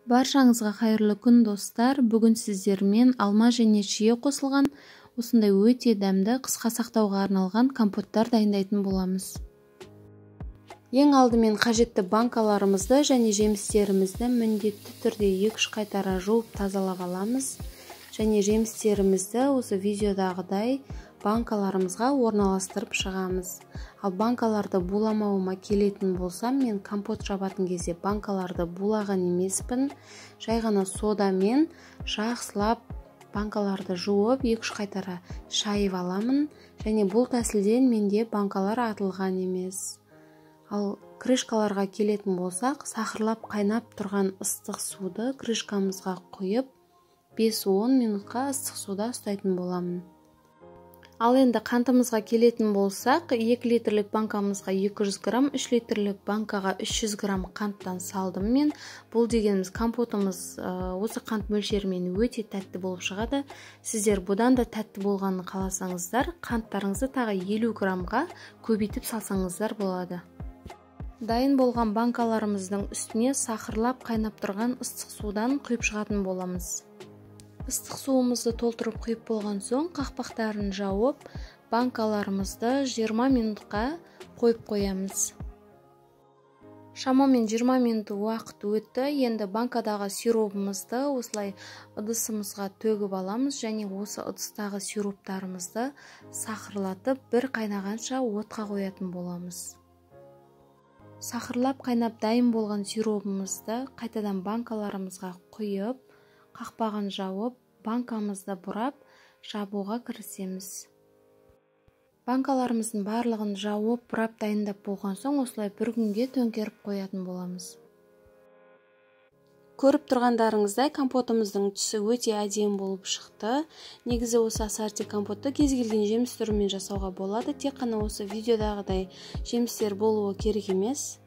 Баршаңызға қайырлы күн достар. Бүгін сіздермен алма және шие қосылған осындай өте дәмді қысқа сақтауға арналған компоттар дайындайтын боламыз. Ең алдымен қажетті банкаларымызды және жемістерімізді міндетті түрде 2-3 қайтара жуып тазалап аламыз. Және жемістерімізді осы видеодағыдай банкаларымызға орналастырып шығамыз. Ал банкаларды буламауыма келетін болсам, мен компот жабатын кезде банкаларды булаған емеспін. Жай ғана содамен жақсылап банкаларды жуып 2-3 қайтара шайып аламын. Және бұл тәсілден менде банкалар атылған емес. Ал крышкаларға келетін болсақ, сахырлап қайнап тұрған ыстық суды крышкамызға құйып 5-10 минутқа ыстық суда ұстайтын боламын. Ал енді қантымызға келетін болсақ, 2 литрлік банкамызға 200 грамм, 3 литрлік банкаға 300 грамм қанттан салдым мен. Бұл дегеніміз компотымыз осы қант мөлшерімен өте тәтті болып шығады. Сіздер бұдан да тәтті болғанын қаласаңыздар, қанттарыңызды тағы 50 граммға көбейтіп салсаңыздар болады. Дайын болған банкаларымыздың үстіне сахырлап қайнап тұрған ыстық судан құйып шығатын боламыз. Ыстық суымызды толтырып құйып болған соң, қақпақтарын жауып, банкаларымызды 20 минутқа қойып қоямыз. Шамамен 20 минут уақыт өтті. Енді банкадағы сиропымызды осылай ыдысымызға төгіп аламыз және осы ыдыстағы сироптарымызды сахырлатып, бір қайнағанша отқа қоятын боламыз. Сахырлап қайнап дайын болған сиропымызды қайтадан банкаларымызға құйып, қақпағын жауып, банкамызды бұрап, жабуға кірісеміз. Банкаларымыздың барлығын жауып, бұрап дайындап болған соң, осылай бір күнге төңкеріп қоятын боламыз. Көріп тұрғандарыңыздай, компотымыздың түсі өте әдемі болып шықты. Негізі осы ассорти компотты кез келген жеміс түрімен жасауға болады. Тек қана осы видеодағыдай жемістер болуы керек емес.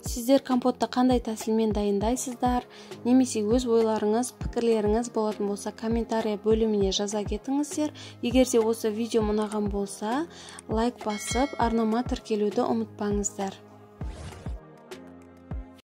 Сіздер компотты қандай тәсілмен дайындайсыздар, немесе өз ойларыңыз, пікірлеріңіз болатын болса, комментария бөліміне жаза кетіңіздер. Егер де осы видео ұнаған болса, лайк басып, арнама тіркелуді ұмытпаңыздар.